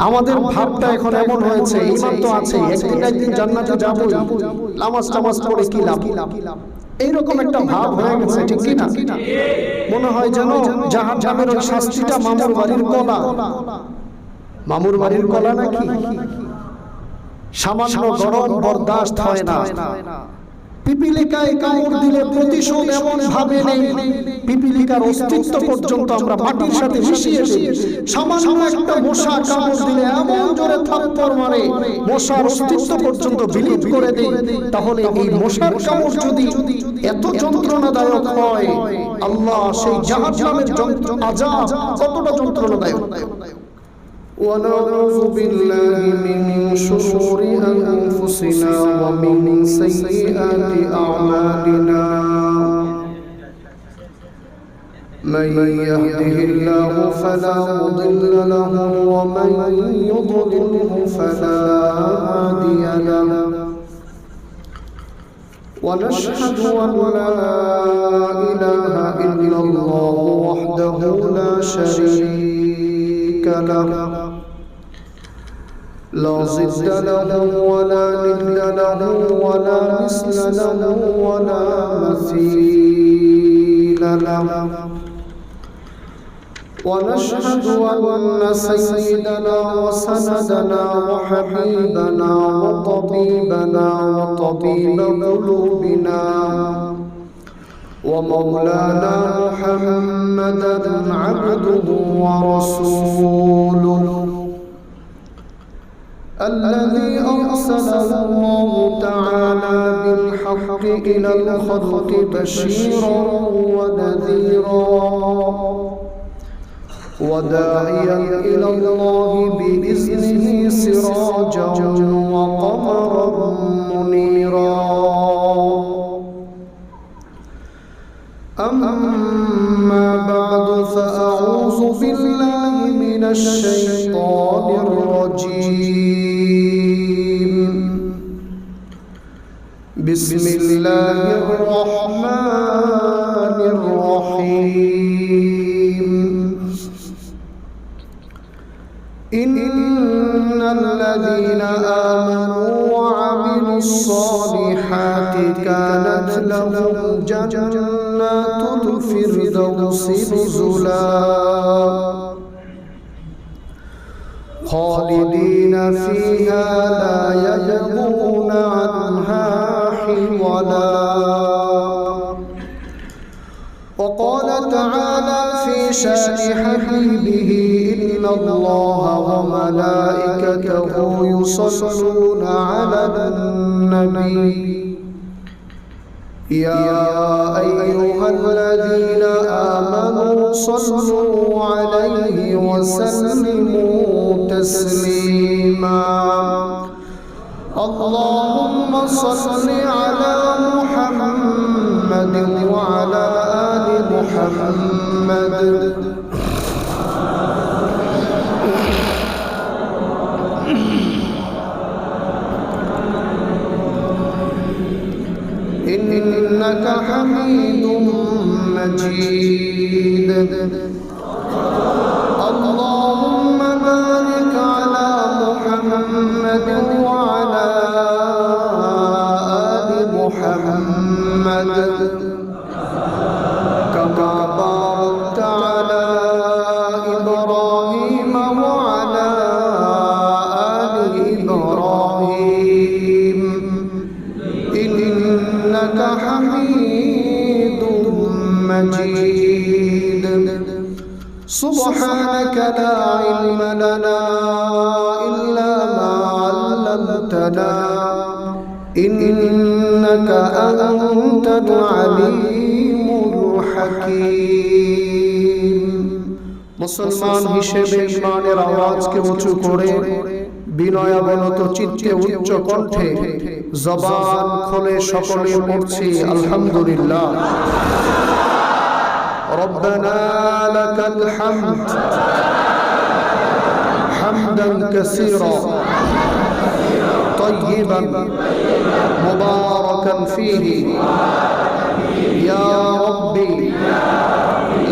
আমাদের ভাবটা এখন এমন হয়েছে, ঈমান তো আছে, একদিন না একদিন জান্নাতে যাবই, নামাজ টামাজ পড়ে কি লাভ, এইরকম একটা ভাব হয়ে গেছে, ঠিক কি না? মনে হয় যেন জাহান্নামের ওই শাস্তিটা মামুর বাড়ির কলা। মামুর বাড়ির কলা নাকি সামান্য গরম বরদাস্ত হয় না। পিপিলিকায় কামড় দিলে প্রতিশোধ এমন ভাবে নেই, পিপিলিকার অস্তিত্ব পর্যন্ত আমরা মাটির সাথে মিশিয়ে দিই। সামান্য একটা মশা কামড় দিলে এমন জোরে থাপ্পড় মারে, মশার অস্তিত্ব পর্যন্ত বিলীন করে দেই। তাহলে এই মশার কামড় যদি এত যন্ত্রণাদায়ক হয়, আল্লাহ সেই জাহান্নামের আযাব কতটা যন্ত্রণাদায়ক। ونعوذ بالله من شرور أنفسنا ومن سيئات أعمالنا من يهده الله فلا مضل له ومن يضلله فلا هادي له ونشهد أن لا إله إلا الله وحده لا شريك له لا ضد له ولا ند له ولا مثل له ولا مثيل له ونشهد أن سيدنا وسندنا وحبيبنا وطبيبنا وطبيب قلوبنا ومولانا محمدا عبده ورسوله الذي أرسله الله تعالى بالحق إلى الخلق بشيرا ونذيرا وداعيا إلى الله بإذنه سراجا وقمرا منيرا أما بعد فأعوذ بالله من الشيطان الرجيم بسم الله الرحمن الرحيم إن الذين آمنوا وعملوا الصالحات كانت لهم جنات الفردوس نزلا خالدين فيها لا يبغون عنها حولا وقال تعالى في شأن حبيبه إن الله وملائكته يصلون على النبي يا أيها الذين آمنوا صلوا عليه وسلموا تسليما اللهم صل على محمد وعلى آل محمد إنك حميد مجيد اللهم بارك على محمد وعلى آل محمد كما باركت على إبراهيم وعلى آل إبراهيم إنك حميد مجيد سبحانك لا علم لنا إلا ما علمتنا إنك أنت العليم الحكيم মুসলমান হিসেবে ঈমানের আওয়াজকে উঁচু করে বিনয়াবনত চিত্তে উচ্চ কণ্ঠে জবান খুলে সকলে পড়ছি আলহামদুলিল্লাহ ربنا لك الحمد حمدا كثيرا طيبا مباركا فيه يا ربي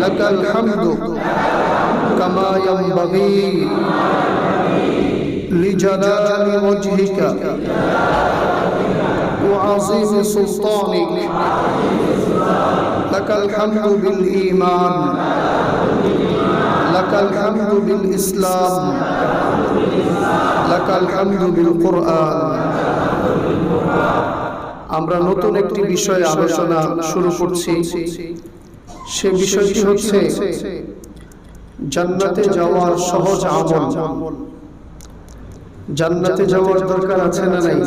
لك الحمد كما ينبغي লিজালালি ওয়াজহিকা ওয়া আযীমি সুলতানিক লাকাল হামদু বিল ঈমান লাকাল হামদু বিল ইসলাম লাকাল হামদু বিল কুরআন। আমরা নতুন একটি বিষয়ে আলোচনা শুরু করছি। সে বিষয়টি হচ্ছে জান্নাতে যাওয়ার সহজ আমল। জান্নাতে যাওয়ার দরকার আছে না নাই?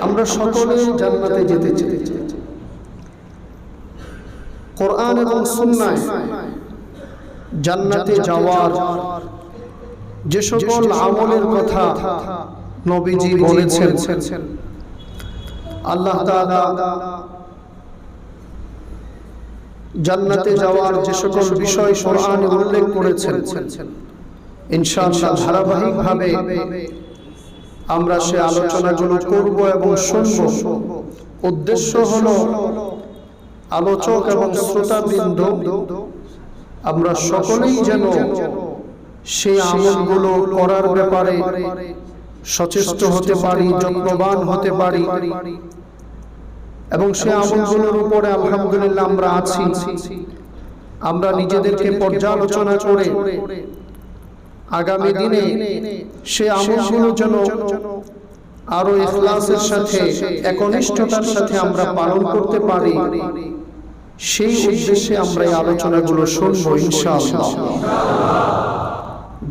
আমরা সকলে জান্নাতে যেতে চাই। কোরআন এবং সুন্নাহ জান্নাতে যাওয়ার যে সকল আমলের কথা নবীজি বলেছেন, আল্লাহ তাআলা জান্নাতে যাওয়ার যে সকল বিষয় কোরআনে উল্লেখ করেছেন, ইনশাআল্লাহ ধারাবাহিকভাবে আমরা সে আলোচনাগুলো করব এবং শুনব। উদ্দেশ্য হলো আলোচক এবং শ্রোতাবৃন্দ আমরা সকলেই যেন সেই আমলগুলো করার ব্যাপারে সচেষ্ট হতে পারি, যত্নবান হতে পারি এবং সেই আমলগুলোর উপরে আলহামদুলিল্লাহ আমরা আছি। আমরা নিজেদেরকে পর্যালোচনা করে আগামী দিনে সেই আমলগুলো যেন আরো ইখলাসের সাথে, একনিষ্ঠতার সাথে আমরা পালন করতে পারি, সেই উদ্দেশ্যে আমরা এই আলোচনাগুলো শুনবো ইনশাআল্লাহ।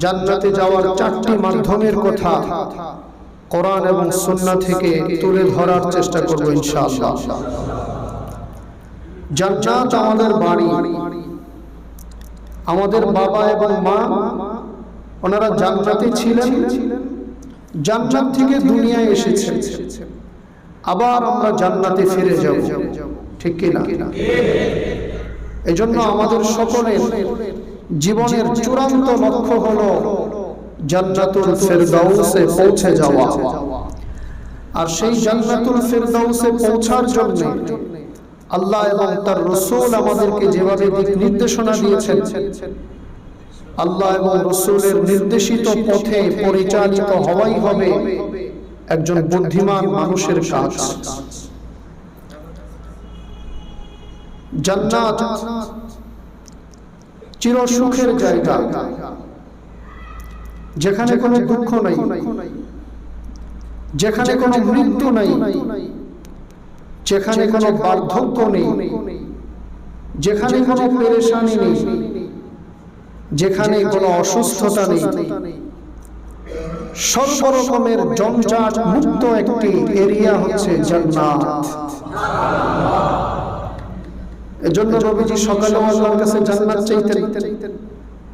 জান্নাতে যাওয়ার 4টি মাধ্যমের কথা কোরআন এবং সুন্নাহ থেকে তুলে ধরার চেষ্টা করব ইনশাআল্লাহ। জান্নাত আমাদের বাড়ি। আমাদের বাবা এবং মা ওনারা জান্নাতে ছিলেন, জান্নাত থেকে দুনিয়ায় এসেছেন, আবার আমরা জান্নাতে ফিরে যাব, ঠিক কি না? এজন্য আমাদের সকলের জীবনের চূড়ান্ত লক্ষ্য হলো জান্নাতুল ফেরদাউসে পৌঁছে যাওয়া। আর সেই জান্নাতুল ফেরদাউসে পৌঁছার জন্য আল্লাহ এবং তার রাসূল আমাদেরকে যেভাবে দিক নির্দেশনা দিয়েছেন, আল্লাহ এবং রাসূলের নির্দেশিত পথে পরিচালিত হওয়াই হবে একজন বুদ্ধিমান মানুষের কাজ। জান্নাত চির সুখের জায়গা, যেখানে কোনো দুঃখ নাই, যেখানে কোনো মৃত্যু নাই, যেখানে কোনো বার্ধক্য নেই, যেখানে কোনো পেরেশানি নেই, যেখানে কোনো অসুস্থতা নেই, সর্ব রকমের জঞ্জাট মুক্ত একটি এরিয়া হচ্ছে জান্নাত। এজন্য নবীজি সকালেও আল্লাহর কাছে জান্নাত চাইতেন,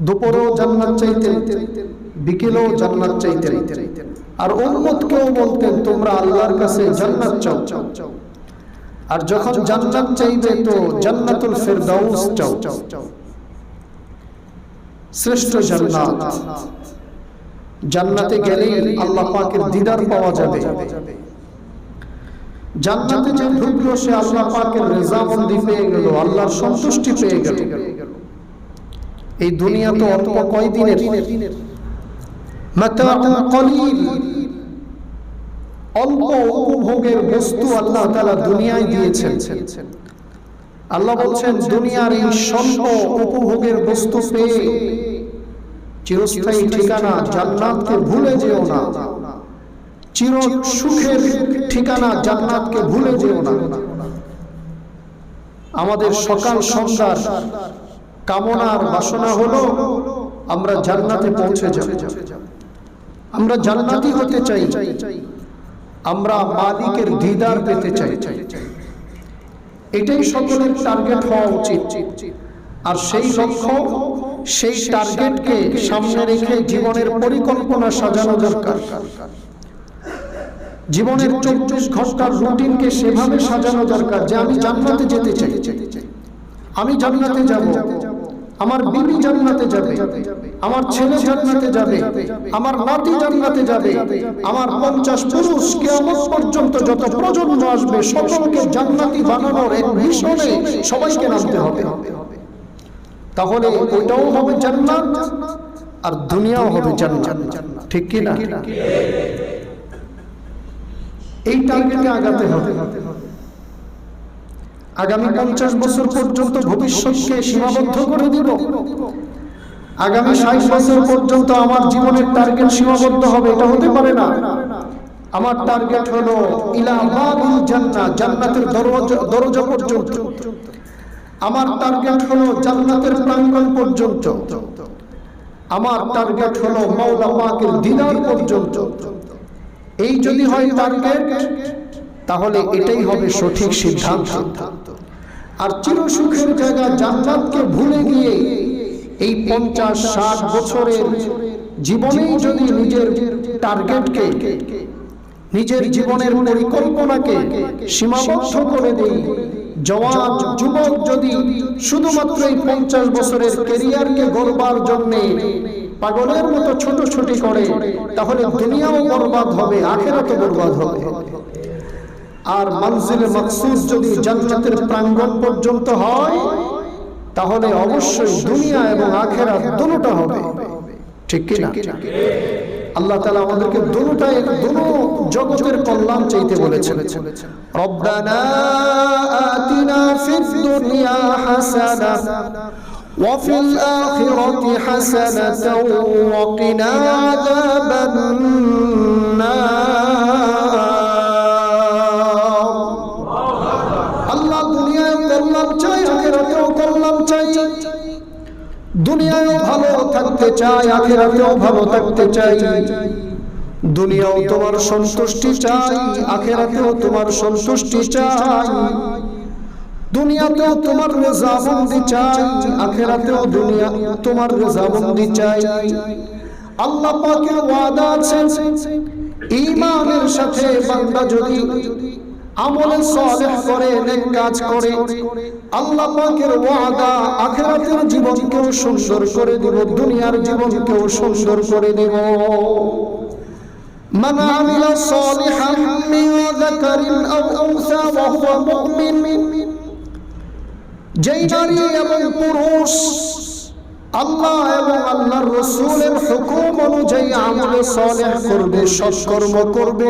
দুপুরেও জান্নাত চাইতেন, বিকেলেও জান্নাত চাইতেন। আর উম্মতকেও বলতেন তোমরা আল্লাহর কাছে জান্নাত চাও, আর যখন জান্নাত চাইবে তো জান্নাতুল ফেরদাউস চাও, শ্রেষ্ঠ জান্নাত। জান্নাতে গেলে আল্লাহ পাকের দিদার পাওয়া যাবে। জান্নাতে যে ঢুকলো সে আল্লাহ পাকের রেজামন্দি পেয়ে গেল, আল্লাহর সন্তুষ্টি পেয়ে গেল। এই দুনিয়া তো অল্প কয়দিনের, মাতাউন কলিল, অল্প উপভোগের বস্তু আল্লাহ তাআলা দুনিয়ায় দিয়েছেন। আল্লাহ বলছেন দুনিয়ার এই স্বল্প উপভোগের বস্তু পেয়ে চিরস্থায়ী ঠিকানা জান্নাতকে ভুলে যেও না, চির সুখের ঠিকানা জান্নাতকে ভুলে যেও না। আমাদের সকাল সন্ধ্যার কামনার বাসনা হলো আমরা জান্নাতে পৌঁছে যাব, আমরা জান্নাতি হতে চাই, আমরা মালিকের দিদার পেতে চাই। এটাই সকলের টার্গেট হওয়া উচিত। আর সেই লক্ষ্য, সেই টার্গেটকে সামনে রেখে জীবনের পরিকল্পনা সাজানো দরকার। জীবনের 24 ঘন্টার রুটিনকে সেভাবে সাজানো দরকার যে আমি জান্নাতে যেতে চাই, আমি জান্নাতে যাব, আমার বিবি জান্নাতে যাবে, আমার ছেলে জান্নাতে যাবে, আমার নাতি জান্নাতে যাবে, আমার 50 পুরুষ কিয়ামত পর্যন্ত যত প্রজন্ম আসবে সকলকে জান্নাতি বানানোর এক মিশনে সবাইকে নামতে হবে। তাহলে ওইটাও হবে জান্নাত, আর দুনিয়াও হবে জান্নাত। ঠিক কি না? এই টার্গেটে আগাতে হবে। আগামী 50 বছর পর্যন্ত ভবিষ্যৎকে সীমাবদ্ধ করে দিব, আগামী 60 বছর পর্যন্ত আমার জীবনের টার্গেট সীমাবদ্ধ হবে, এটা হতে পারে না। আমার টার্গেট হলো ইলা বাবিল জান্নাহ, জান্নাতের দরজা পর্যন্ত। আমার টার্গেট হলো জান্নাতের প্রাঙ্গণ পর্যন্ত। আমার টার্গেট হলো মাওলা পাকের দিদার পর্যন্ত। এই যদি হয় টার্গেট, তাহলে এটাই হবে সঠিক সিদ্ধান্ত। আর চিরসুখের জায়গা জান্নাতকে ভুলে গিয়ে এই 50-60 বছরের জীবনেই যদি নিজের টার্গেটকে, নিজের জীবনের পরিকল্পনাকে সীমাবদ্ধ করে দেই, জওয়ান যুবক যদি শুধুমাত্র এই 50 বছরের ক্যারিয়ারকে গড়বার জন্য পাগলের মতো ছোটাছুটি করে, তাহলে দুনিয়াও বরবাদ হবে, আখিরাতও বরবাদ হবে। আর মঞ্জিলে মাকসুদ যদি জান্নাতের প্রাঙ্গণ পর্যন্ত হয়, তাহলে অবশ্যই দুনিয়া এবং আখিরাত দুটোটা হবে। ঠিক কি না? আল্লাহ তাআলা আমাদেরকে দুটোটাই, দুটো জগতের কল্যাণ চাইতে বলেছেন। রব্বানা আতিনা ফিদ দুনিয়া হাসানাহ ওয়া ফিল আখিরাতি হাসানাতাও ওয়া কিনা আযাবান নার। আল্লাহ দুনিয়ায় কল্যাণ চাই, আখিরাতেও কল্যাণ চাই। দুনিয়ায়ও ভালো থাকতে চাই, আখিরাতেও ভালো থাকতে চাই। দুনিয়াও তোমার সন্তুষ্টি চাই, আখিরাতেও তোমার সন্তুষ্টি চাই। দুনিয়াতেও তোমার রেজামন্দি চাই, আখিরাতেও দুনিয়া তোমার রেজামন্দি চাই। আল্লাহ পাকের ওয়াদা আছে, ঈমানের সাথে বান্দা যদি আমলে সালেহ করে, নেক কাজ করে, আল্লাহ পাকের ওয়াদা আখিরাতের জীবনকেও সুন্দর করে দিব, দুনিয়ার জীবনকেও সুন্দর করে দিব। মান আমিলা সালিহান মিন যাকারিন আও উনসা ওয়া হুয়া মুমিন, যেই নারী এবং পুরুষ আল্লাহ এবং আল্লাহর রাসূলের হুকুম অনুযায়ী আমলে সালেহ করবে, সৎকর্ম করবে,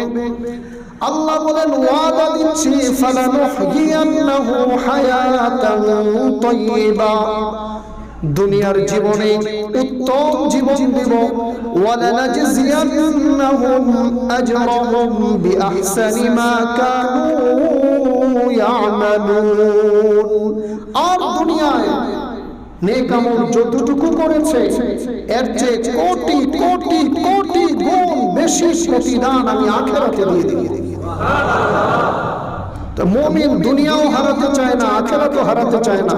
আল্লাহ বলেন ওয়াদা দিচ্ছি ফালানুহয়িয়ান্নাহু হায়াতান তাইয়্যিবা, দুনিয়ার জীবনে উত্তম জীবন দিব। ওয়ালানাজজিয়ান্নাহুম আজরাহুম বিআহসানি মা কানু ইয়ামালুন, আর দুনিয়ায় নেক আমল যতটুকু করেছে এর চেয়ে কোটি কোটি কোটি গুণ বেশি প্রতিদান আমি আখিরাতে দিয়ে দিব। তো মুমিন দুনিয়াও হারাতে চায় না, আখিরাতও হারাতে চায় না।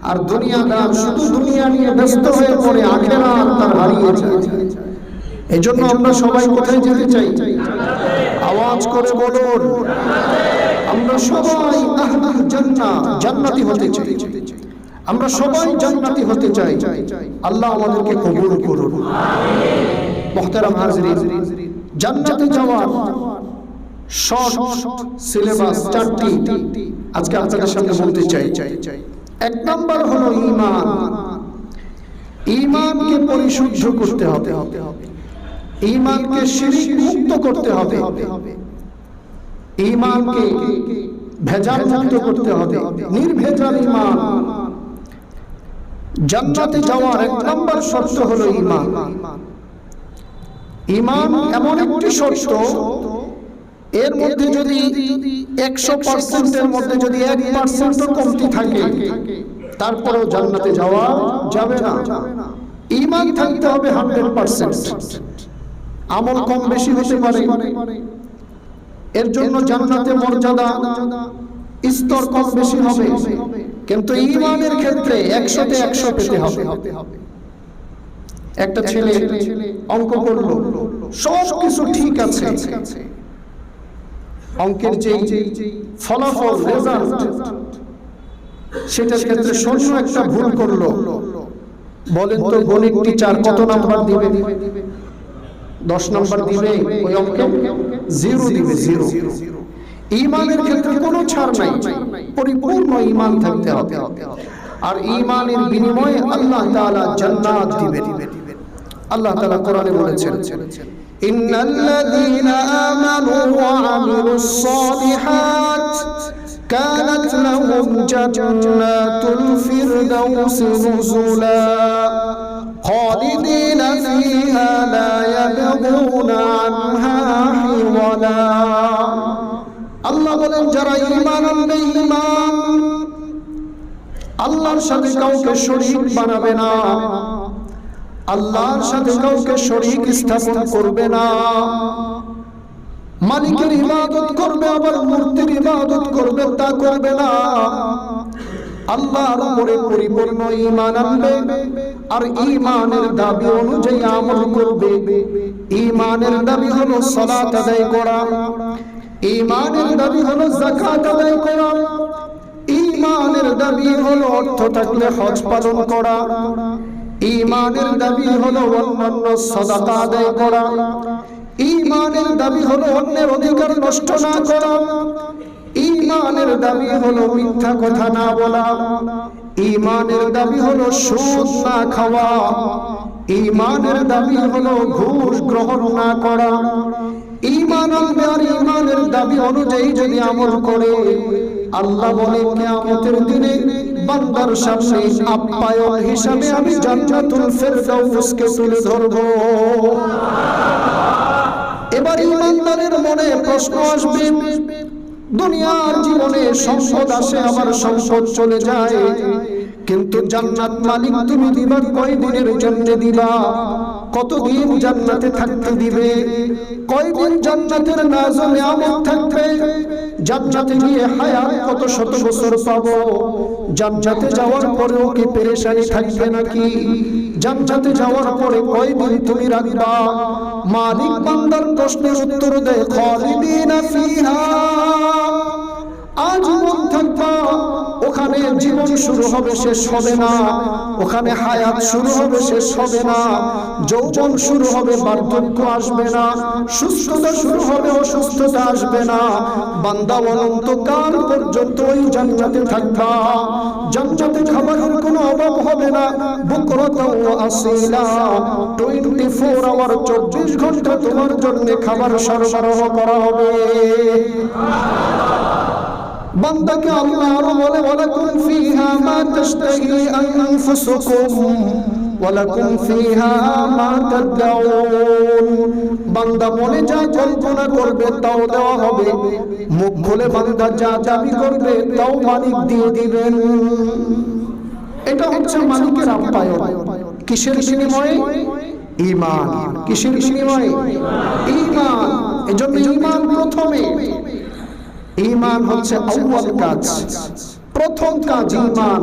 আর দুনিয়াদার শুধু দুনিয়া নিয়ে ব্যস্ত হয়ে পড়ে, আখিরাত তার হারিয়ে যায়। এজন্য আমরা সবাই কোথায় যেতে চাই? আওয়াজ করে বলুন, আমরা সবাই আহলুল জান্নাহ, জান্নাতি হতে চাই। আমরা সবাই জান্নাতি হতে চাই। আল্লাহ আমাদেরকে কবুল করুন। আমিন। মুহতারাম হাজিরিন, জান্নাতে যাওয়ার শর্ট সিলেবাস 4টি আজকে আপনাদের সামনে বলতে চাই। 1 নাম্বার হলো ঈমান। ঈমানকে পরিশুদ্ধ করতে হবে, ঈমানকে শিরক মুক্ত করতে হবে, ঈমানকে ভেজাল মুক্ত করতে হবে, নির্ভেজাল ঈমান। জান্নাতে যাওয়ার 1 নাম্বার শর্ত হলো ঈমান। ঈমান এমন একটি শর্ত, এর মধ্যে যদি 100% এর মধ্যে যদি 1% কমতি থাকে, তারপরেও জান্নাতে যাওয়া যাবে না। ঈমান থাকতে হবে 100%। আমল কম বেশি হতে পারে, এর জন্য জান্নাতে মর্যাদা স্তর কম বেশি হবে, কিন্তু ঈমানের ক্ষেত্রে 100-তে 100 পেতে হবে। একটা ছেলে অঙ্ক করলো, সব কিছু ঠিক আছে, অঙ্কের যে ফলাফল রেজাল্ট, সেটার ক্ষেত্রে শূন্য একটা ভুল করলো। বলেন তো গণিত টিচার কত নাম্বার দিবে? 10 নাম্বার দিবে, ওই অঙ্কে 0 দিবে, 0। ঈমানের ক্ষেত্রে কোনো ছাড় নাই, পরিপূর্ণ ঈমান থাকতে হবে। আর ঈমানের বিনিময়ে আল্লাহ তাআলা জান্নাত দিবেন। আল্লাহ তাআলা কোরআনে বলেছেন, ইন্নাল্লাযীনা আমানু ওয়া আমিলুস সালিহাত কানাত লাহুম জান্নাতুল ফিরদাউসি নুজুলা খালিদিনা ফিহা লা ইয়াবগুনা আনহা হিওয়ালা। আল্লাহ বলেন, যারা ঈমান আনবে, ঈমান আল্লাহর সাথে কাউকে শরীক বানাবে না, আল্লাহর সাথে কাউকে শরীক স্থাপন করবে না, মালিকের ইবাদত করবে আবার মূর্তির ইবাদত করবে তা করবে না, আল্লাহর উপরে পরিপূর্ণ ঈমান আনবে আর ঈমানের দাবি অনুযায়ী আমল করবে। ঈমানের দাবি হলো সালাত আদায় করা, ঈমানের দাবি হলো যাকাত আদায় করা, ঈমানের দাবি হলো অর্থ থাকলে হজ পালন করা, ঈমানের দাবি হলো অন্যান্য সাদাকা আদায় করা, ঈমানের দাবি হলো অন্যের অধিকার নষ্ট না করা, ঈমানের দাবি হলো মিথ্যা কথা না বলা, ঈমানের দাবি হলো সুদ না খাওয়া, ঈমানের দাবি হলো ঘুষ গ্রহণ না করা। ঈমান আনবে আর ঈমানের দাবি অনুযায়ী যদি আমল করে, আল্লাহ বলে কিয়ামতের দিনে বান্দার সামনে আপ্যায়ন হিসাবে আমি জান্নাতুল ফিরদাউসকে তুলে ধরব। এবার ঈমানদারের মনে প্রশ্ন আসবে, দুনিয়ার জীবনে সম্পদ আসে আবার সম্পদ চলে যায়, কিন্তু জান্নাত মালিক তুমি দিবা কয় দিনের জন্য দিবা? কতদিন জান্নাতে থাকতে দিবে? কয়দিন জান্নাতের নাজ নিয়ামত থাকবে? জান্নাতে গিয়ে হায়াত কত শত বছর পাবো? জান্নাতে যাওয়ার পরেও কি পেরেশানি থাকবে নাকি? জান্নাতে যাওয়ার পরে কয়দিন তুমি রাখবা? মালিক বান্দার প্রশ্নের উত্তর দেয়, খালিদিনা ফিহা, আজীবন থাকবা। ওখানে জীবন শুরু হবে, শেষ হবে না। ওখানে হায়াত শুরু হবে, শেষ হবে না। যৌবন শুরু হবে, বার্ধক্য আসবে না। সুস্থতা শুরু হবে, অসুস্থতা আসবে না। বান্দা অনন্তকাল পর্যন্ত ওই জান্নাতে থাকবা। জান্নাতে খাবারের কোনো অভাব হবে না। বুকরাতাও ওয়া আসীলা, 24 আওয়ার 24 ঘন্টা তোমার জন্য খাবার সরবরাহ করা হবে। বান্দাকে আল্লাহ আরো বলে, ওয়ালাকুম ফিহা মা তাশতাহি আনফুসুকুম ওয়ালাকুম ফিহা মা তাদউন। বান্দা মনে যা কল্পনা করবে তাও দেওয়া হবে, মুখ খুলে বান্দা যা দাবি করবে তাও মালিক দিয়ে দিবেন। এটা হচ্ছে মালিকের আপ্যায়ন। কিসের বিনিময়ে? ঈমান। কিসের বিনিময়ে? ঈমান। এজন্য ঈমান প্রথমে। ঈমান হচ্ছে আউয়াল কাজ, প্রথম কাজ ঈমান।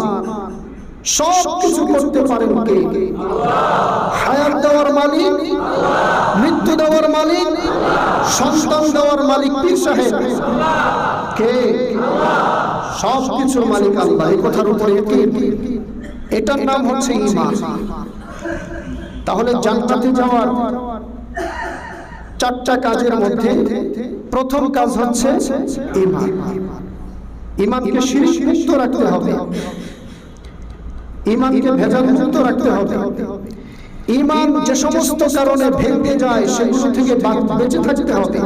সব কিছু করতে পারেন কে? হায়াত দেওয়ার মালিক, মৃত্যু দেওয়ার মালিক, সন্তান দেওয়ার মালিক পীর সাহেব কে? সব কিছুর মালিক আল্লাহ। এই কথার উপরে এটার নাম হচ্ছে ঈমান। তাহলে জান্নাতে যাওয়ার 4টা কাজের মধ্যে প্রথম কাজ হচ্ছে ঈমান। ঈমানকে শিরক মুক্ত রাখতে হবে, ঈমানকে ভেজাল মুক্ত রাখতে হবে। ঈমান যে সমস্ত কারণে ভেঙে যায় সেগুলো থেকে বেঁচে থাকতে হবে।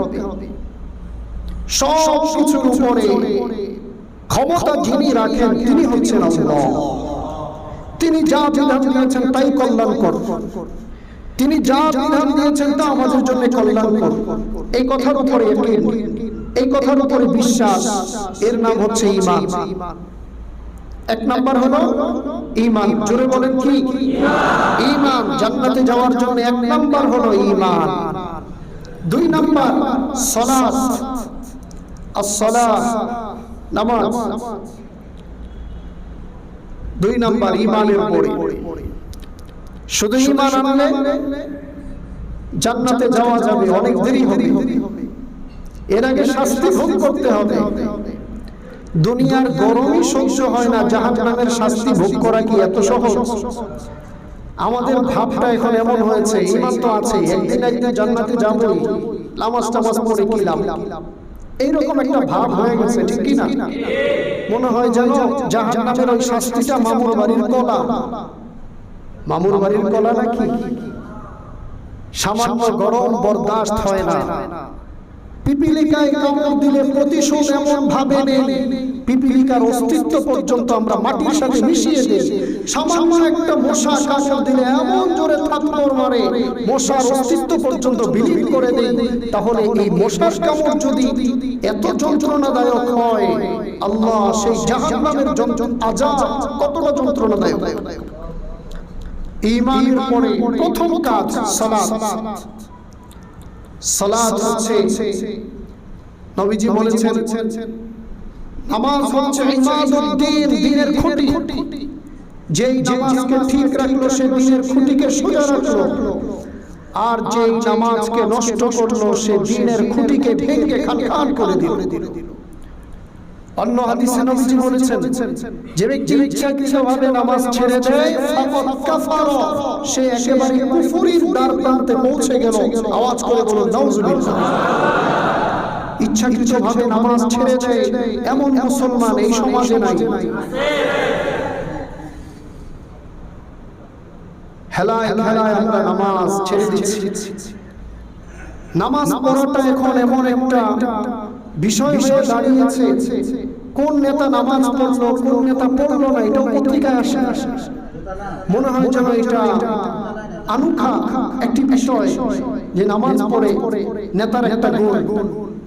সব কিছুর উপরে ক্ষমতা যিনি রাখেন তিনি হচ্ছেন আল্লাহ। তিনি যা বিধান দিয়েছেন তাই কল্যাণকর, তিনি যা বিধান দিয়েছেন তা আমাদের জন্য কল্যাণকর। এই কথার উপরে ইয়াকিন, এই কথার উপরে বিশ্বাস, এর নাম হচ্ছে ঈমান। 1 নাম্বার হলো ঈমান। জোরে বলেন কি? ঈমান। জান্নাতে যাওয়ার জন্য 1 নাম্বার হলো ঈমান। 2 নাম্বার সালাত, as-সালাহ, নামাজ। 2 নাম্বার ঈমানের পরে। শুধু ঈমান আনলে জান্নাতে যাওয়া যাবে, অনেক দেরি হবে। এর আগে শাস্তি ভোগ করতে হবে। দুনিয়ার গরমই সহ্য হয় না, জাহান্নামের শাস্তি ভোগ করা কি এত সহজ? আমাদের ভাবটা এখন এমন হয়েছে, ঈমান তো আছে, একদিন জান্নাতে যাবই, নামাজ টামাজ পড়ে কি লাভ, এইরকম একটা ভাব হয়ে গেছে, ঠিক কি না? মনে হয় যেন জাহান্নামের ওই শাস্তিটা মামুর বাড়ির কলা। মামুর বাড়ির কলা নাকি? সামান্য গরম বরদাস্ত হয় না। পিপিলিকায় কামড় দিলে প্রতিশোধ এমন ভাবে নেই, পিপিলিকার অস্তিত্ব পর্যন্ত আমরা মাটির সাথে মিশিয়ে দিই। সামান্য একটা মশা কামড় দিলে এমন জোরে থাপ্পড় মারে, মশার অস্তিত্ব পর্যন্ত বিলীন করে দেই। তাহলে এই মশার কামড় যদি এত যন্ত্রণাদায়ক হয়, আল্লাহ সেই জাহান্নামের আযাব কতটা যন্ত্রণাদায়ক। ঈমানের পরে প্রথম কাজ সালাত। সালাত হচ্ছে, নবীজি বলেছেন, নামাজ হচ্ছে ইমাদুদ্দিন, দ্বীনের খুঁটি। যেই নামাজকে ঠিক রাখলো সে দ্বীনের খুঁটিকে সোজা রাখলো, আর যেই নামাজকে নষ্ট করলো সে দ্বীনের খুঁটিকে ভেঙে খানখান করে দিল। অন্য হাদিসে নবীজি বলেছেন, যে ব্যক্তি ইচ্ছাকৃতভাবে নামাজ ছেড়ে দেয় ফাকাদ কাফারা, সে একেবারে কুফরির দ্বার প্রান্তে পৌঁছে গেল। আওয়াজ করে বলুন নাউজুবিল্লাহ। ইচ্ছাকৃতভাবে নামাজ ছেড়ে দেয় এমন মুসলমান এই সমাজে নাই। হেলায় খেলায় আমরা নামাজ ছেড়ে দিচ্ছি। নামাজ পড়াটা এখন এমন একটা বিষয় হয়ে দাঁড়িয়েছে, কোন নেতা নামাজ পড়লো কোন নেতা পড়লো না এটাও পত্রিকায় আসে। মনে হয় যেন এটা আনুখা একটি বিষয় যে নামাজ পড়ে নেতার একটা গুণ,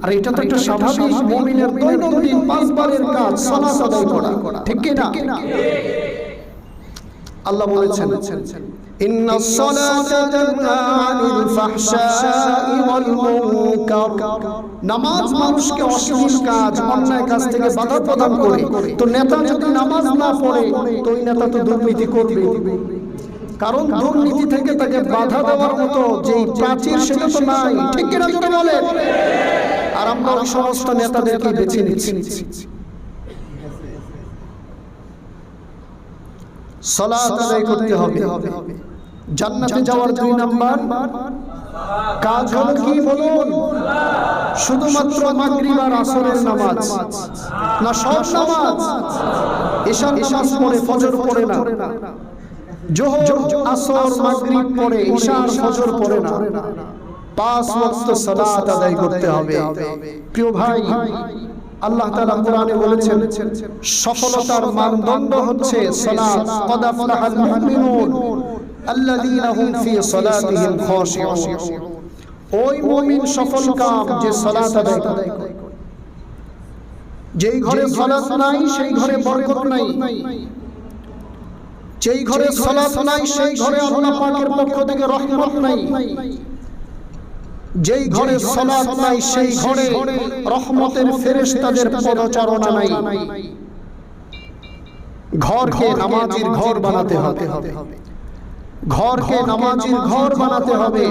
আর এটা তো একটা স্বাভাবিক মুমিনের দৈনন্দিন 5 বারের কাজ সালাত আদায় করা, ঠিক কি না? আল্লাহ বলেছেন, ইন্নাস সালাতা তানহা আনিল ফাহশাই ওয়াল মুনকার। নামাজ মানুষকে অশ্লীল কাজ, অন্যায় কাজ থেকে বাধা প্রদান করে। তো নেতা যদি নামাজ না পড়ে তো ওই নেতা তো দুর্নীতি করবে, কারণ দুর্নীতি থেকে তাকে বাধা দেওয়ার মতো যে প্রাচীর সেটা তো নাই, ঠিক কিনা জোরে বলে? আর আমরা ওই সমস্ত নেতাদেরকে বেছে নিচ্ছি। সালাত আদায় করতে হবে। জান্নাতে যাওয়ার 2 নাম্বার কাজ হলো কি বলুন? শুধুমাত্র মাগরিব আর আসরের নামাজ না, সব নামাজ। ইশার নামাজ পড়ে ফজর পড়ে না, যোহর আসর মাগরিব পড়ে, ইশা আর ফজর পড়ে না। 5 ওয়াক্ত সালাত আদায় করতে হবে। প্রিয় ভাই, আল্লাহ তাআলা কোরআনে বলেছেন সফলতার মানদণ্ড হচ্ছে সালাত। ক্বাদ আফলাহাল মুমিনুন আল্লাযীনা হুম ফি সালাতিহিম খাশিউন। ওই মুমিন সফল কাম যে সালাত আদায় করে। যেই ঘরে সালাত নাই সেই ঘরে বরকত নাই, যেই ঘরে সালাত নাই সেই ঘরে আল্লাহ পাকের পক্ষ থেকে রহমত নাই, যেই ঘরে সালাত নাই সেই ঘরে রহমতের ফেরেশতাদের পদচারণা নাই। ঘরকে নামাজির ঘর বানাতে হবে, ঘরকে নামাজির ঘর বানাতে হবে।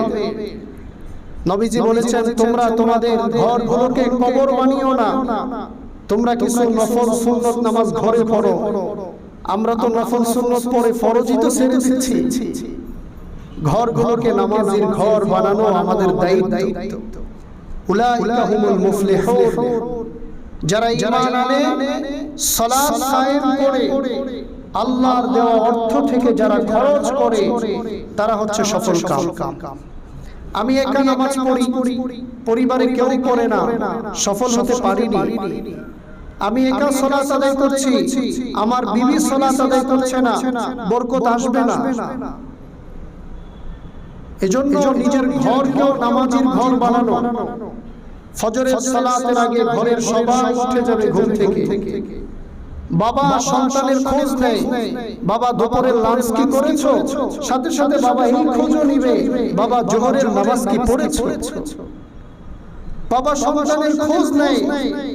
নবীজি বলেছেন, তোমরা তোমাদের ঘরগুলোকে কবর বানিও না, তোমরা কিছু নফল সুন্নত নামাজ ঘরে পড়ো। আমরা তো নফল সুন্নত পড়ে ফরজই তো ছেড়ে দিচ্ছি। ঘরগুলোকে নামাজির ঘর বানানো আমাদের দায়িত্ব। উলাইকা হুমুল মুফলিহুন, যারা ঈমান আনে, সালাত কায়েম করে, আল্লাহর দেওয়া অর্থ থেকে যারা খরচ করে, তারা হচ্ছে সফল কাম। আমি একা নামাজ পড়ি, পরিবারে কেউ পড়ে না, সফল হতে পারিনি। আমি একা সালাত আদায় করছি, আমার বিবি সালাত আদায় করছে না, বরকত আসবে না। এজন্য নিজের ঘরকেও নামাজির ঘর বানানো। ফজরের সালাতের আগে ঘরের সবাই উঠে যাবে ঘুম থেকে। বাবা সন্তানের খোঁজ নেয়, বাবা দুপুরের লাঞ্চ কি করেছো, সাথে সাথে বাবা এই খোঁজও নিবে বাবা জোহরের নামাজ কি পড়েছো। বাবা সন্তানের খোঁজ নেয়,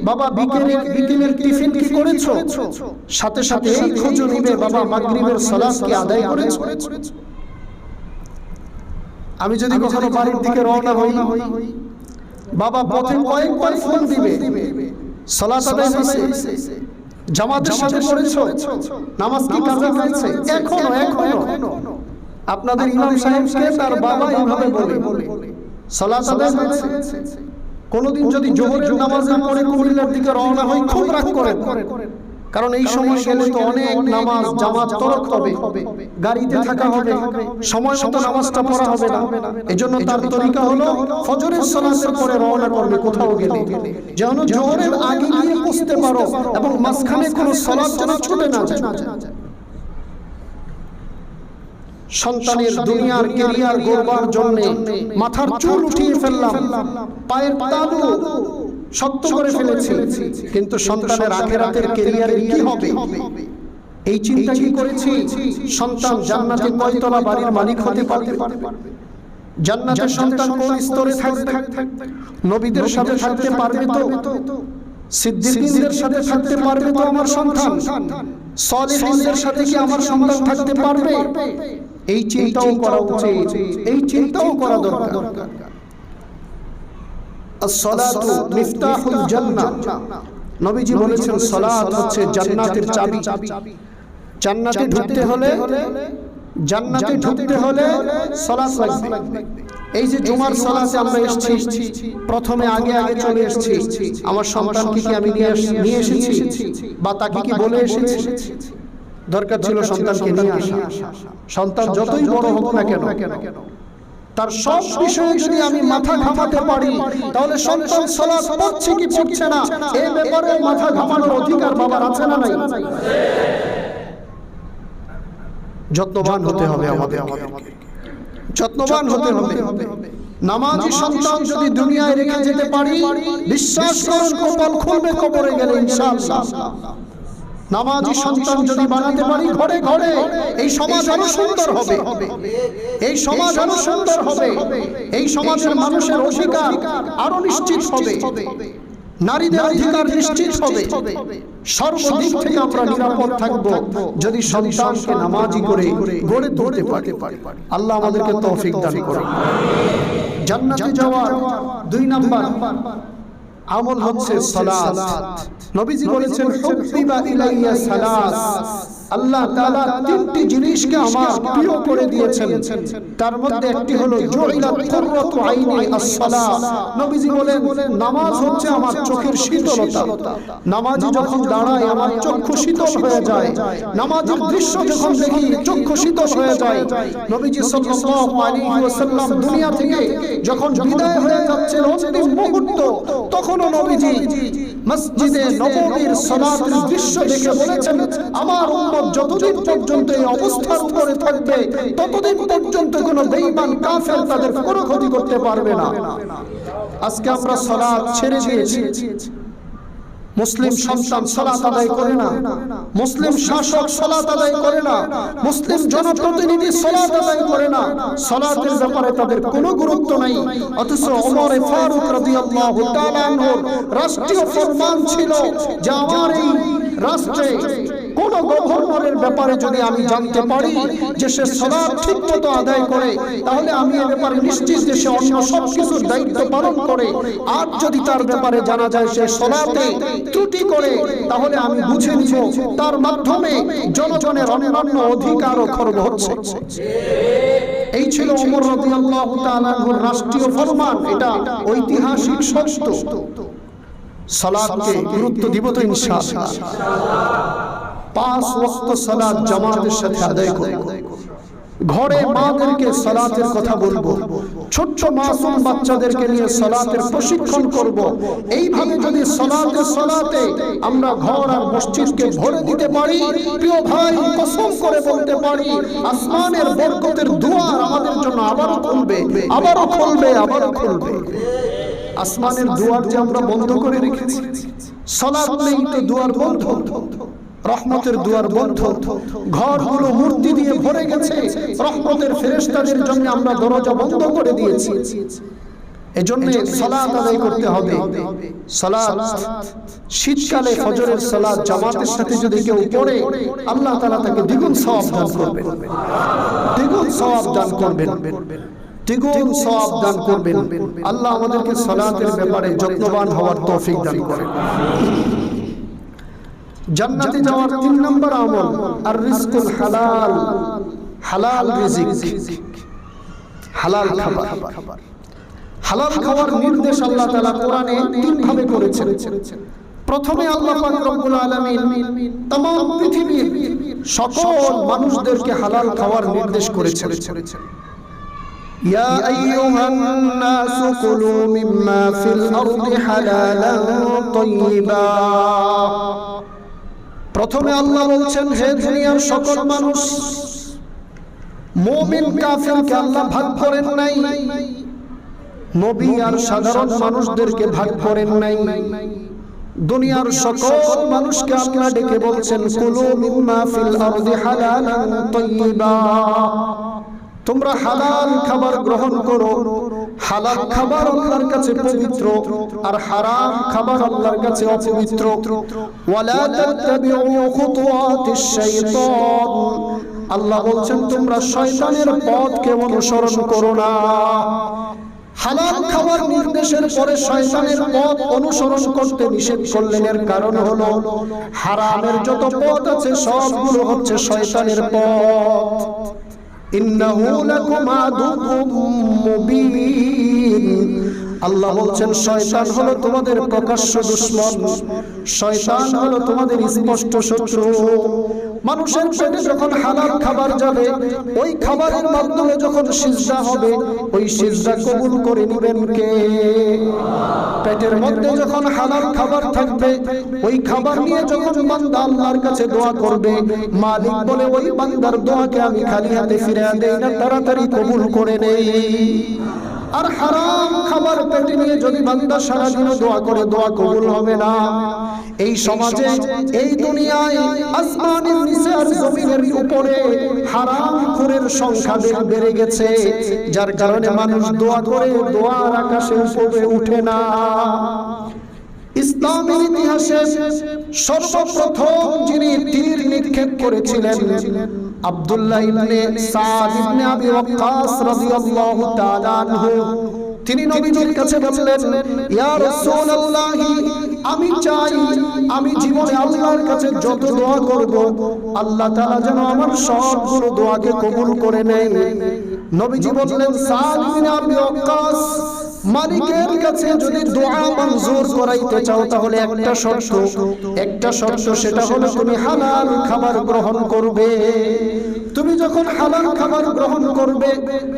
বাবা বিকেলের টিফিন কি করেছো, সাথে সাথে এই খোঁজও নিবে বাবা মাগরিবের সালাত কি আদায় করেছো। আমি যদি কখনো বাড়ির দিকে রওনা হই, বাবা পথে কয়েকবার ফোন দিবে, সালাত আদায় হয়েছে, জামাতের সাথে পড়েছো, নামাজ কি কাজা হয়েছে। এখনো আপনাদের ইমাম সাহেবকে তার বাবা এইভাবে বলে, সালাত আদায় হয়েছে। কোনদিন যদি জোহরের নামাজ না পড়ে কুমিল্লার দিকে রওনা হয়, খুব রাগ করেন, কারণ এই সময় গেলে তো অনেক নামাজ জামাত তরক হবে, গাড়িতে থাকা হবে, সময় মতো নামাজটা পড়া হবে না। এজন্য তার তরিকা হলো ফজরের সালাতের পরে রওনা করবে কোথাও গেলে, যেন জোহরের আগে গিয়ে পৌঁছতে পারো এবং মাঝখানে কোনো সালাত যেন ছুটে না যায়। সন্তানের দুনিয়ার ক্যারিয়ার গড়বার জন্য মাথার চুল উঠিয়ে ফেললাম, পায়ের তালু শক্ত করে ফেলেছি, কিন্তু সন্তানের আখিরাতের ক্যারিয়ারের কি হবে এই চিন্তা কি করেছি? সন্তান জান্নাতে কয়তলা বাড়ির মালিক হতে পারবে? জান্নাতের সন্তান কোন স্তরে থাকবে? নবীদের সাথে থাকতে পারবে তো? সিদ্দিকীনদের সাথে থাকতে পারবে তো আমার সন্তান? সালেহীনদের সাথে কি আমার সন্তান থাকতে পারবে? এই চিন্তাও করা উচিত, এই চিন্তাও করা দরকার। as-salatu মিফতাহুল জান্নাহ, নবীজি বলেছেন সালাত হচ্ছে জান্নাতের চাবি। জান্নাতে ঢুকতে হলে সালাত লাগবে। এই যে জুমার সালাতে আমরা এসেছি, প্রথমে আগে চলে এসেছি, আমার সন্তানকে কি আমি নিয়ে এসেছি বা তাকে কি বলে এসেছি? দরকার ছিল সন্তানকে নিয়ে আসা। সন্তান যতই বড় হোক না কেন, তার সব বিষয়ে যদি আমি মাথা ঘামাতে পারি, তাহলে সন্তান সালাত পড়ছে কি পড়ছে না এই ব্যাপারে মাথা ঘামানোর অধিকার বাবার আছে না নাই? যত্নবান হতে হবে আমাদের, যত্নবান হতে হবে। নামাজি সন্তান যদি দুনিয়ায় রেখে যেতে পারি, বিশ্বাস করুন কপাল খুলবে কবরে গেলে ইনশাআল্লাহ। নামাজি সন্তান যদি বানাতে পারি ঘরে ঘরে, এই সমাজ আরো সুন্দর হবে, এই সমাজ আরো সুন্দর হবে, এই সমাজের মানুষের অধিকার আরো নিশ্চিত হবে, নারীদের অধিকার নিশ্চিত হবে, সর্বদিক থেকে আমরা নিরাপদ থাকব যদি সন্তানকে নামাজি করে গড়ে তুলতে পারি। আল্লাহ আমাদেরকে তৌফিক দান করুন। জান্নাতে যাওয়ার 2 নাম্বার আমল হচ্ছে সালাত। নবীজি বলেছেন হুব্বিবা ইলাইয়া সালাত, আল্লাহ তাআলা 3টি জিনিসকে আমার প্রিয় করে দিয়েছেন, তার মধ্যে একটি হলো জুইলাত কুররাতু আইনি আস-সালাহ। নবীজি বলেন নামাজ হচ্ছে আমার চোখের শীতলতা। নামাজি যখন দাঁড়ায় আমার চক্ষু শীতল হয়ে যায়, নামাজের দৃশ্য যখন দেখি চক্ষু শীতল হয়ে যায়। নবীজি সাল্লাল্লাহু আলাইহি ওয়াসাল্লাম দুনিয়া থেকে যখন বিদায় হয়ে যাচ্ছেন অন্তিম মুহূর্ত, তখনও নবীজি মসজিদে নববীর সালাতের দৃশ্য দেখে বলেছেন আমার উম্মত যতদিন পর্যন্ত এই অবস্থার উপরে থাকবে, ততদিন পর্যন্ত কোনো বেঈমান কাফের তাদের কোনো ক্ষতি করতে পারবে না। আজকে আমরা সালাত ছেড়ে দিয়েছি, মুসলিম সন্তান সালাত আদায় করে না, মুসলিম শাসক সালাত আদায় করে না, মুসলিম জনপ্রতিনিধি সালাত আদায় করে না, সালাতের ব্যাপারে তাদের কোনো গুরুত্ব নাই। অথচ ওমর ফারুক রাদিয়াল্লাহু তাআলা আনহুর রাষ্ট্রীয় ফরমান ছিল যে আমার এই রাষ্ট্রে কোন গভর্নরের ব্যাপারে যদি আমি জানতে পারি যে সে সালাত ঠিকমতো আদায় করে, তাহলে আমি এই ব্যাপারে নিশ্চিত যে সে অন্য সব কিছুর দায়িত্ব পালন করে। আর যদি তার ব্যাপারে জানা যায় সে সালাতে ত্রুটি করে, তাহলে আমি বুঝে নিব তার মাধ্যমে জনগণের অন্যান্য অধিকারও খর্ব হচ্ছে। এই ছিল ওমর রাদিয়াল্লাহু তাআলা আনহুর রাষ্ট্রীয় ফরমান, এটা ঐতিহাসিক সত্য। সালাতকে গুরুত্ব দিব তো ইনশাআল্লাহ। 5 ওয়াক্ত সালাত জামাতের সাথে আদায় করব, ঘরে মাদেরকে সালাতের কথা বলবো, ছোট্ট মাসুম বাচ্চাদেরকে নিয়ে সালাতের প্রশিক্ষণ করব। এইভাবে যদি সালাতে আমরা ঘর আর মসজিদকে ভরে দিতে পারি, প্রিয় ভাই কসম করে বলতে পারি আসমানের বরকতের দুয়ার আমাদের জন্য আবারও খুলবে, আবারও খুলবে, আবারও খুলবে। আসমানের দুয়ার যে আমরা বন্ধ করে রেখেছি, সালাত নেই তো দুয়ার বন্ধ, রহমতের দুয়ার বন্ধ, ঘরগুলো মূর্তি দিয়ে ভরে গেছে, রহমতের ফেরেশতাদের জন্য আমরা দরজা বন্ধ করে দিয়েছি। এজন্য সালাত আদায় করতে হবে। সালাত শীতকালে ফজরের সালাত জামাতের সাথে যদি কেউ পড়ে, আল্লাহ তাআলা তাকে দ্বিগুণ সওয়াব দান করবেন, দ্বিগুণ সওয়াব দান করবেন, দ্বিগুণ সওয়াব দান করবেন। আল্লাহ আমাদেরকে সালাতের ব্যাপারে যত্নবান হওয়ার তৌফিক দান করেন। জান্নাতে যাওয়ার 3 নম্বর আমল আর রিজকুল হালাল, হালাল রিজিক, হালাল খাবার। হালাল খাওয়ার নির্দেশ আল্লাহ তাআলা কোরআনে 3 ভাবে করেছেন। প্রথমে আল্লাহ পাক রব্বুল আলামিন तमाम পৃথিবীর সকল মানুষদেরকে হালাল খাওয়ার নির্দেশ করেছেন। ইয়া আইয়ুহান নাসু কুলু মিম্মা ফিল আরদি হালালান তাইয়্যিবা। প্রথমে আল্লাহ বলছেন, হে দুনিয়ার সকল মানুষ, মুমিন কাফিরকে আল্লাহ ভাগ করেন নাই, নবী আর সাধারণ মানুষদেরকে ভাগ করেন নাই। দুনিয়ার সকল মানুষকে আল্লাহ ডেকে বলছেন, কুলু মিম্মা ফিল আরদি হালালান তাইয়্যিবা, তোমরা হালাল খাবার গ্রহণ করো। হালাল খাবার আল্লাহর কাছে পবিত্র, আর হারাম খাবার আল্লাহর কাছে অপবিত্র। ওয়ালা তাত্তাবিউ খুতুওয়াতিশ শাইতান, আল্লাহ বলছেন তোমরা শয়তানের পথকে অনুসরণ করো না। হালাল খাবার নির্দেশের পরে শয়তানের পথ অনুসরণ করতে নিষেধ করলেন। এর কারণ হলো হারামের যত পথ আছে সবগুলো হচ্ছে শয়তানের পথ। ইন্নাহু লাকুম আদুউম মুবিন, আল্লাহ বলছেন শয়তান হলো তোমাদের প্রকাশ্য দুশমন, শয়তান হলো তোমাদের স্পষ্ট শত্রু। মানুষের পেটে যখন হালাল খাবার যাবে, ওই খাবারের মাধ্যমে যখন সিজদা হবে, ওই সিজদা কবুল করে নেবেন কে? পেটের মধ্যে যখন হালাল খাবার থাকবে, ওই খাবার নিয়ে যখন বান্দা আল্লাহর কাছে দোয়া করবে, মালিক বলে ওই বান্দার দোয়াকে আমি খালি হাতে ফিরে দেই না, তাড়াতাড়ি কবুল করে নেই। আর হারাম খাবার পেটে নিয়ে যদি বান্দা সারাদিন দোয়া করে, দোয়া কবুল হবে না। এই সমাজে, এই দুনিয়ায়, আসমানের নিচে আর জমিনের উপরে হারামখোরের সংখ্যা বেড়ে গেছে, যার কারণে মানুষ দোয়া করে, দোয়ার আকাশে উপরে উঠে না। ইসলামের ইতিহাসে সর্বপ্রথম যিনি তীর নিক্ষেপ করেছিলেন, আব্দুল্লাহ ইবনে সাদ ইবনে আবি ওয়াক্কাস রাদিয়াল্লাহু তাআলা আনহু, তিনি নবীজির কাছে বললেন, ইয়া রাসূলুল্লাহ, আমি চাই আমি জীবনে আল্লাহর কাছে যত দোয়া করব, আল্লাহ তাআলা যেন আমার সবগুলো দোয়াকে কবুল করে নেয়। নবীজি বললেন, সাদ ইবনে আবি ওয়াক্কাস, মালিকের কাছে যদি দোয়া মঞ্জুর করাইতে চাও তাহলে একটা শর্ত, সেটা হলো তুমি হালাল খাবার গ্রহণ করবে। তুমি যখন হালাল খাবার গ্রহণ করবে,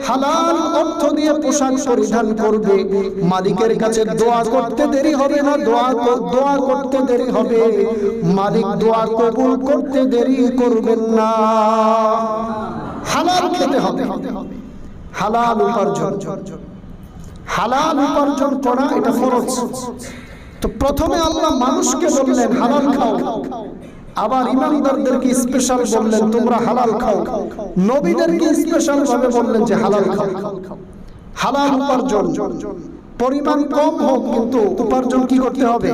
হালাল অর্থ দিয়ে পোশাক পরিধান করবে, মালিকের কাছে দোয়া করতে দেরি হবে না, দোয়া করতে দেরি হবে, মালিক দোয়া কবুল করতে দেরি করবেন না। হালাল খেতে হবে, হালাল উপার্জন, হালাল উপার্জন করা এটা ফরজ। তো প্রথমে আল্লাহ মানুষকে বললেন হালাল খাও, আবার ইমানদারদেরকে স্পেশাল বললেন তোমরা হালাল খাও, নবীদেরকে স্পেশাল ভাবে বললেন যে হালাল খাও। হালাল উপার্জন, পরিমাণ কম হোক কিন্তু উপার্জন কি করতে হবে?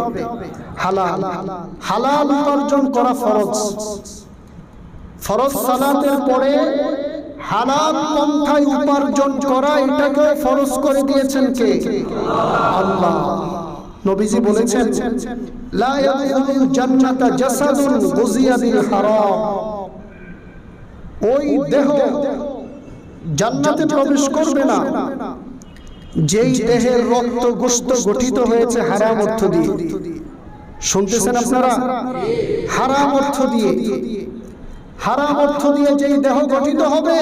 হালাল। হালাল উপার্জন করা ফরজ। ফরজ সালাতের পরে হালাল পন্থায় উপার্জন করা, এটাকে ফরজ করে দিয়েছেন কে? আল্লাহ। নবীজি বলেছেন, লা ইয়াদখুলুল জান্নাতা জাসাদুন গুযিয়া বিল হারাম, ওই দেহ জান্নাতে প্রবেশ করবে না যেই দেহের রক্ত গোশত গঠিত হয়েছে হারাম অর্থ দিয়ে। শুনতেছেন আপনারা? হারাম অর্থ দিয়ে, হারাম অর্থ দিয়ে যেই দেহ গঠিত হবে,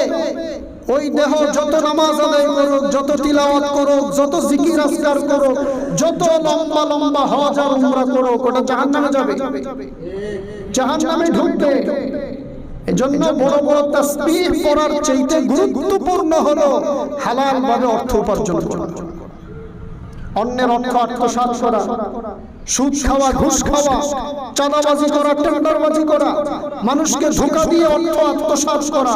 ওই দেহ যত নামাজ আদায় করুক, যত তিলাওয়াত করুক, যত জিকির আজকার করুক, যত লম্বা লম্বা হজ আর উমরা করুক, ওটা জাহান্নামে যাবে, জাহান্নামে ঢুকবে। এজন্য বড় বড় তাসবিহ পড়ার চাইতে গুরুত্বপূর্ণ হলো হালাল ভাবে অর্থ উপার্জন করা। অন্যের অর্থ আত্মসাৎ করা, সুদ খাওয়া, ঘুষ খাওয়া, চাঁদাবাজি করা, টেন্ডারবাজি করা, মানুষকে ধোঁকা দিয়ে অর্থ আত্মসাৎ করা,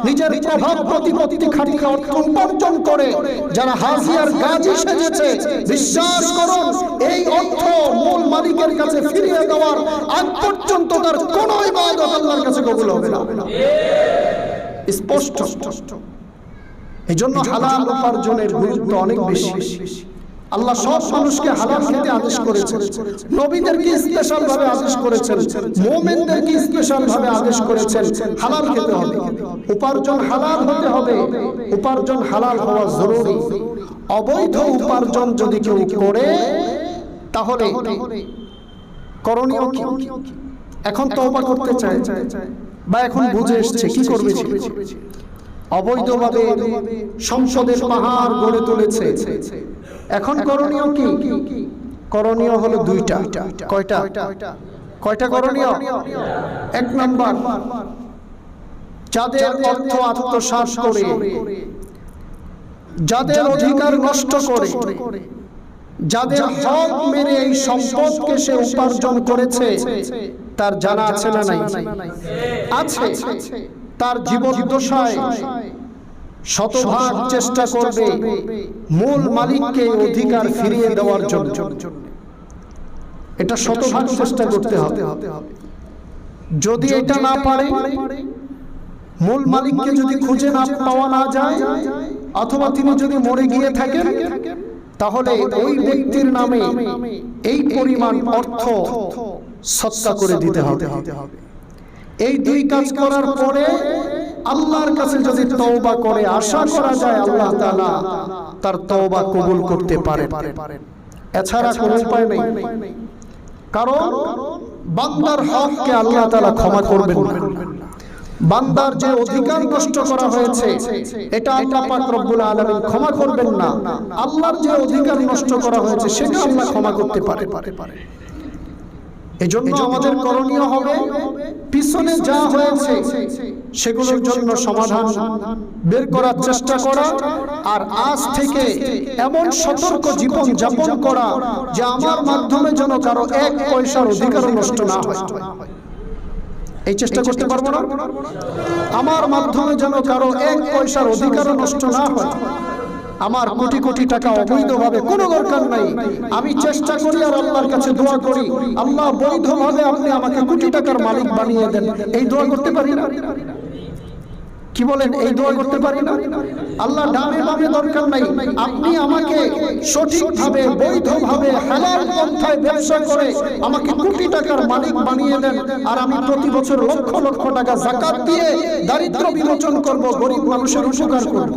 নিজের প্রভাব প্রতিপত্তি খাটিয়ে অর্থ উপার্জন করে যারা হাজি আর গাজী সেজেছে, বিশ্বাস করুন এই অর্থ মূল মালিকের কাছে ফিরিয়ে দেওয়ার আগ পর্যন্ত তার কোনো ইবাদত আল্লাহর কাছে কবুল হবে না। স্পষ্ট। এজন্য হালাল উপার্জনের গুরুত্ব অনেক বেশি। আল্লাহ সব মানুষকে হালাল খেতে আদেশ করেছেন, নবীদেরকে স্পেশাল ভাবে আদেশ করেছেন, মুমিনদেরকে স্পেশাল ভাবে আদেশ করেছেন হালাল খেতে হবে, উপার্জন হালাল হতে হবে, উপার্জন হালাল হওয়া জরুরি। অবৈধ উপার্জন যদি কেউ করে তাহলে করণীয় কি? এখন তওবা করতে চায় বা এখন বুঝে এসছে কি করবে, অবৈধভাবে সংসদের পাহাড় গড়ে তুলেছে, এখন করণীয় কি? করণীয় হলো দুইটা। কয়টা? কয়টা করণীয়? এক নাম্বার, যাদের অর্থ আত্মসাৎ করে, যাদের অধিকার নষ্ট করে, যাদের হক মেরে এই সম্পদকে সে উপার্জন করেছে, তার জানা আছে না নাই? আছে। তার জীবদ্দশায় শতভাগ চেষ্টা করবে মূল মালিককে অধিকার ফিরিয়ে দেওয়ার জন্য। এটা শতভাগ চেষ্টা করতে হবে। যদি এটা না পারে, মূল মালিককে যদি খুঁজে না পাওয়া না যায়, অথবা তিনি যদি মরে গিয়ে থাকেন, তাহলে ওই ব্যক্তির নামে এই পরিমাণ অর্থ সদকা করে দিতে হবে। এই দুই কাজ করার পরে আল্লাহর কাছে যদি তওবা করে, আশা করা যায় আল্লাহ তাআলা তার তওবা কবুল করতে পারেন। এছাড়া কোনো উপায় নেই। কারণ বান্দার হককে আল্লাহ তাআলা ক্ষমা করবেন না। বান্দার যে অধিকার নষ্ট করা হয়েছে, এটা আল্লাহ পাক রব্বুল আলামিন ক্ষমা করবেন না। আল্লাহর যে অধিকার নষ্ট করা হয়েছে সেটা আল্লাহ ক্ষমা করতে পারে। এজন্য আমাদের করণীয় হবে পিছনে যা হয়েছে সেগুলোর জন্য সমাধান বের করার চেষ্টা করা, আর আজ থেকে এমন সতর্ক জীবন যাপন করা যে আমার মাধ্যমে যেন কারো এক পয়সার অধিকার নষ্ট না হয়। এই চেষ্টা করতে পারবো না? আমার মাধ্যমে যেন কারো এক পয়সার অধিকার নষ্ট না হয়। আমার কোটি কোটি টাকা অবৈধভাবে কোনো দরকার নাই, আমি চেষ্টা করি আর আল্লাহর কাছে দোয়া করি, আল্লাহ বৈধভাবে আপনি আমাকে কোটি টাকার মালিক বানিয়ে দেন। এই দোয়া করতে পারি না? কি বলেন? এই দোয়া করতে পারি না? আল্লাহ ডানে বামে দরকার নাই, আপনি আমাকে সঠিকভাবে বৈধভাবে হালাল পন্থায় ব্যবসা করে আমাকে কোটি টাকার মালিক বানিয়ে দেন, আর আমি প্রতি বছর লক্ষ লক্ষ টাকা যাকাত দিয়ে দারিদ্র বিমোচন করব, গরিব মানুষের উপকার করব।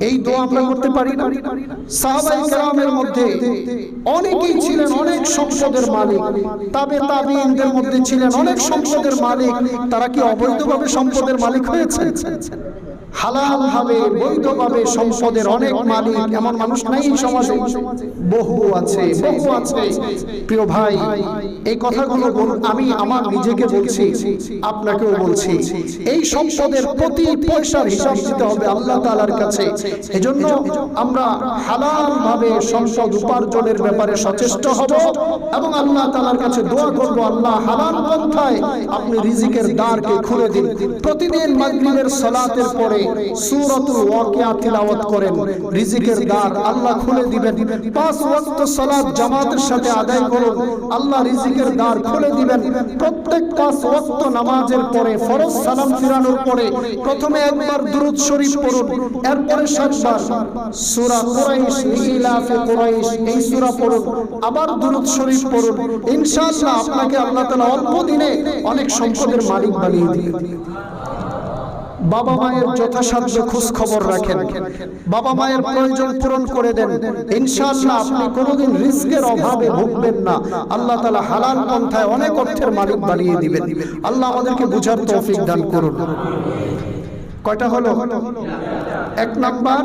এই দোয়া আমরা করতে পারি না? সাহাবায়ে কেরামের মধ্যে অনেকেই ছিলেন অনেক সম্পদের মালিক, তাবেঈনদের মধ্যে ছিলেন অনেক সম্পদের মালিক। তারা কি অবৈধভাবে সম্পদের মালিক হয়েছে? হালাল ভাবে বৈধভাবে সম্পদের অনেক মালিক এমন মানুষ নাই এই সমাজে? বহু আছে, বহু আছে। প্রিয় ভাই, এই কথাগুলো আমি আমার নিজেকে বলছি, আপনাকেও বলছি। এই সম্পদের প্রতি পয়সার হিসাব দিতে হবে আল্লাহ তাআলার কাছে। এজন্য আমরা হালাল ভাবে সম্পদ উপার্জনের ব্যাপারে সচেষ্ট হব এবং আল্লাহ তাআলার কাছে দোয়া করব, আল্লাহ হালাল পন্থায় আপনি রিজিকের দ্বারকে খুলে দিন। প্রতিদিন মাগরিবের সালাতের পরে সূরাতুল ওয়াকিয়া তিলাওয়াত করেন, রিজিকের দ্বার আল্লাহ খুলে দিবেন। 5 ওয়াক্ত সালাত জামাতের সাথে আদায় করুন, আল্লাহ রিজিকের দ্বার খুলে দিবেন। প্রত্যেক 5 ওয়াক্ত নামাজের পরে ফরজ সালাম ফিরানোর পরে প্রথমে একবার দুরূদ শরীফ পড়ুন, এরপরে 7 বার সূরা কুরাইশ, ইলাফে কুরাইশ এই সূরা পড়ুন, আবার দুরূদ শরীফ পড়ুন। ইনশাআল্লাহ আপনাকে আল্লাহ তাআলা অল্প দিনে অনেক সম্পদের মালিক বানিয়ে দিবেন। বাবা মায়ের যথাসাধ্য খোঁজ খবর রাখেন, বাবা মায়ের প্রয়োজন পূরণ করে দেন। ইনশাআল্লাহ আপনি কোনোদিন রিস্কের অভাবে ভুগবেন না। আল্লাহ তাআলা হালাল পন্থায় অনেক অর্থের মালিক বানিয়ে দিবেন। আল্লাহ আমাদেরকে বুঝার তৌফিক দান করুন। কয়টা হলো? 1 নাম্বার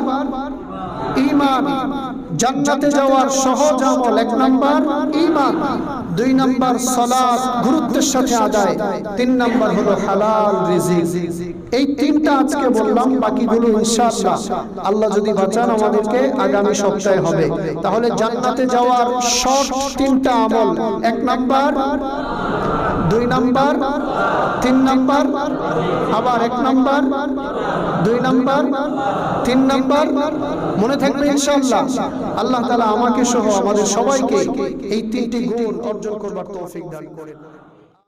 ঈমান, জান্নাতে যাওয়ার সহজ আমল। 1 নাম্বার ঈমান, 2 নাম্বার সালাত গুরুত্বের সাথে আদায়, 3 নাম্বার হলো হালাল রিজিক। এই 3টা আজকে বললাম, বাকিগুলো ইনশাআল্লাহ আল্লাহ যদি বাঁচান আমাদেরকে আগামী সপ্তাহে হবে। তাহলে জান্নাতে যাওয়ার শর্ট 3টা আমল। 1 নাম্বার, 2 নাম্বার, 3 নাম্বার, আবার 1 নাম্বার, 2 নাম্বার, 3 নাম্বার। মনে থাকবে ইনশাআল্লাহ। আল্লাহ তাআলা আমাকে সহ আমাদের সবাইকে এই 3টি গুণ অর্জন করবার তৌফিক দান করেন।